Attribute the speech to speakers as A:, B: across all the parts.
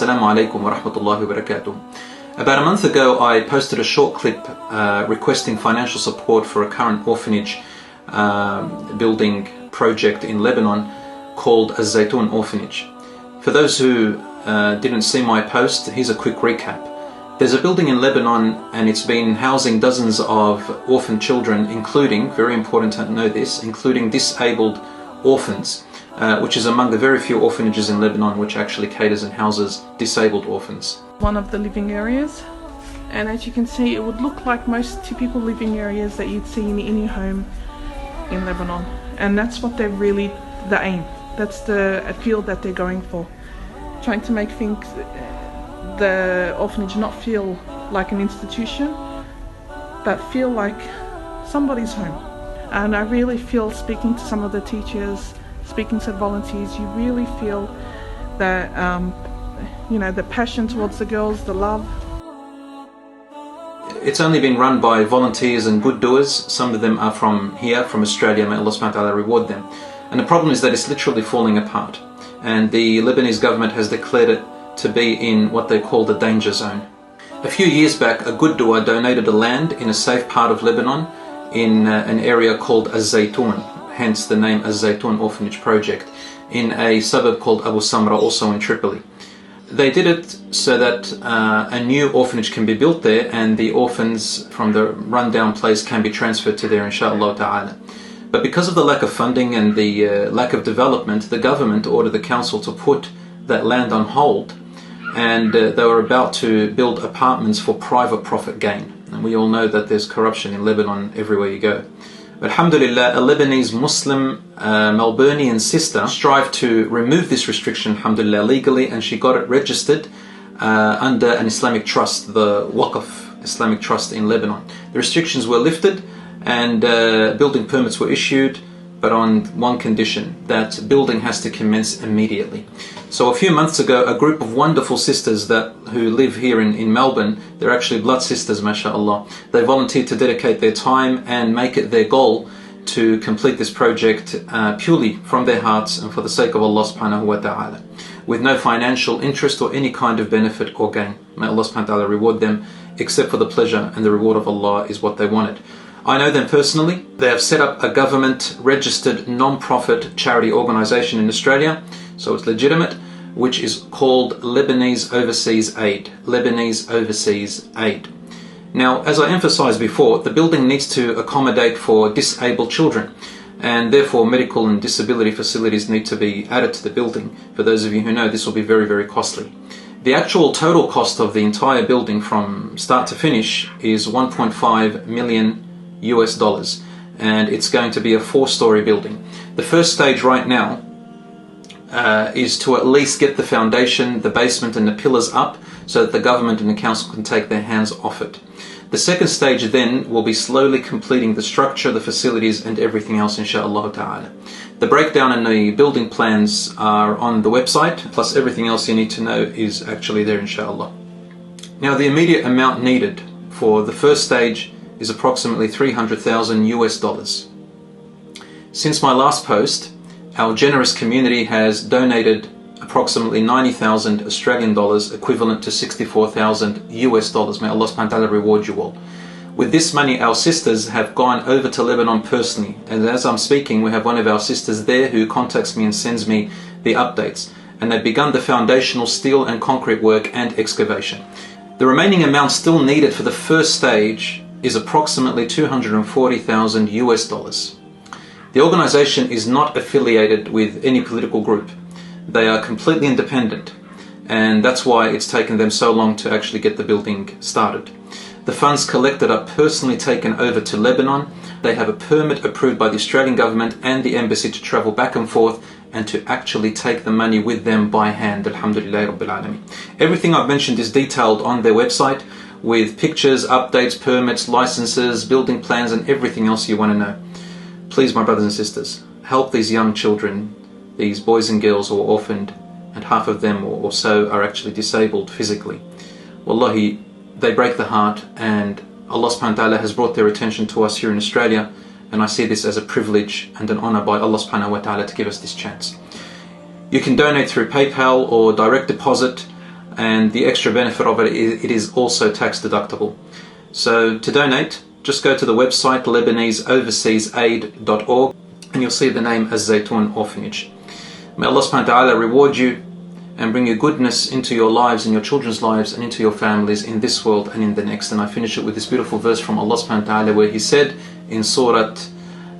A: Assalamu alaikum wa rahmatullahi wa barakatuh. About a month ago I posted a short clip requesting financial support for a current orphanage building project in Lebanon called ZAYTOON Orphanage. For those who didn't see my post, here's a quick recap. There's a building in Lebanon and it's been housing dozens of orphan children, including, very important to know this, including disabled orphans, which is among the very few orphanages in Lebanon which actually caters and houses disabled orphans.
B: One of the living areas, and as you can see it would look like most typical living areas that you'd see in any home in Lebanon, and that's what they're really the aim. That's the appeal that they're going for, trying to make things, the orphanage not feel like an institution but feel like somebody's home. And I really feel, speaking to some of the teachers, speaking to volunteers, you really feel that the passion towards the girls, the love.
A: It's only been run by volunteers and good doers. Some of them are from here, from Australia. May Allah SWT reward them. And the problem is that it's literally falling apart. And the Lebanese government has declared it to be in what they call the danger zone. A few years back, a good doer donated a land in a safe part of Lebanon in an area called ZAYTOON, hence the name ZAYTOON Orphanage Project, in a suburb called Abu Samra, also in Tripoli. They did it so that a new orphanage can be built there and the orphans from the rundown place can be transferred to there, inshallah ta'ala. But because of the lack of funding and the lack of development, the government ordered the council to put that land on hold, and they were about to build apartments for private profit gain. And we all know that there's corruption in Lebanon everywhere you go. But alhamdulillah, a Lebanese Muslim Melbourneian sister strived to remove this restriction, alhamdulillah, legally, and she got it registered under an Islamic trust, the Waqf Islamic Trust in Lebanon. The restrictions were lifted and building permits were issued, but on one condition, that building has to commence immediately. So a few months ago, a group of wonderful sisters who live here in Melbourne, they're actually blood sisters, mashallah, they volunteered to dedicate their time and make it their goal to complete this project purely from their hearts and for the sake of Allah subhanahu wa ta'ala, with no financial interest or any kind of benefit or gain. May Allah subhanahu wa ta'ala reward them, except for the pleasure and the reward of Allah is what they wanted. I know them personally. They have set up a government-registered non-profit charity organisation in Australia, so it's legitimate, which is called Lebanese Overseas Aid. Lebanese Overseas Aid. Now, as I emphasised before, the building needs to accommodate for disabled children, and therefore medical and disability facilities need to be added to the building. For those of you who know, this will be very, very costly. The actual total cost of the entire building from start to finish is $1.5 million, and it's going to be a 4-story building. The first stage right now is to at least get the foundation, the basement and the pillars up so that the government and the council can take their hands off it. The second stage then will be slowly completing the structure, the facilities and everything else, inshaAllah ta'ala. The breakdown and the building plans are on the website, plus everything else you need to know is actually there, inshaAllah. Now, the immediate amount needed for the first stage is approximately $300,000. Since my last post, our generous community has donated approximately 90,000 Australian dollars, equivalent to $64,000. May Allah subhanahu wa ta'ala reward you all. With this money, our sisters have gone over to Lebanon personally, and as I'm speaking, we have one of our sisters there who contacts me and sends me the updates, and they've begun the foundational steel and concrete work and excavation. The remaining amount still needed for the first stage is approximately $240,000. The organisation is not affiliated with any political group. They are completely independent, and that's why it's taken them so long to actually get the building started. The funds collected are personally taken over to Lebanon. They have a permit approved by the Australian government and the embassy to travel back and forth and to actually take the money with them by hand. Alhamdulillah Rabbil Alameen. Everything I've mentioned is detailed on their website with pictures, updates, permits, licenses, building plans and everything else you want to know. Please, my brothers and sisters, help these young children, these boys and girls who are orphaned, and half of them or so are actually disabled physically. Wallahi, they break the heart, and Allah SWT has brought their attention to us here in Australia, and I see this as a privilege and an honor by Allah SWT to give us this chance. You can donate through PayPal or direct deposit. and the extra benefit of it is also tax deductible. So to donate, just go to the website LebaneseOverseasAid.org, and you'll see the name as ZAYTOON Orphanage. May Allah SWT reward you and bring you goodness into your lives and your children's lives and into your families in this world and in the next. And I finish it with this beautiful verse from Allah SWT where He said in Surah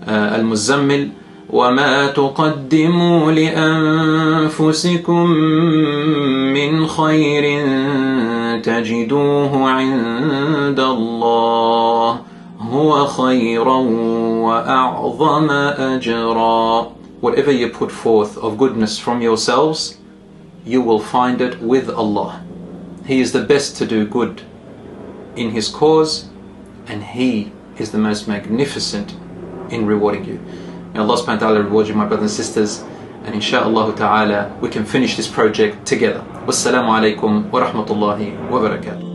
A: Al-Muzammil, وَمَا تُقَدِّمُوا لِأَنفُسِكُم مِّنْ خَيْرٍ تَجِدُوهُ عِندَ اللَّهِ هُوَ خَيْرًا وَأَعْظَمَ أَجْرًا. Whatever you put forth of goodness from yourselves, you will find it with Allah. He is the best to do good in His cause, and He is the most magnificent in rewarding you. May Allah SWT reward you, my brothers and sisters, and insha'Allah ta'ala we can finish this project together. Wassalamu alaikum wa rahmatullahi wa barakatuh.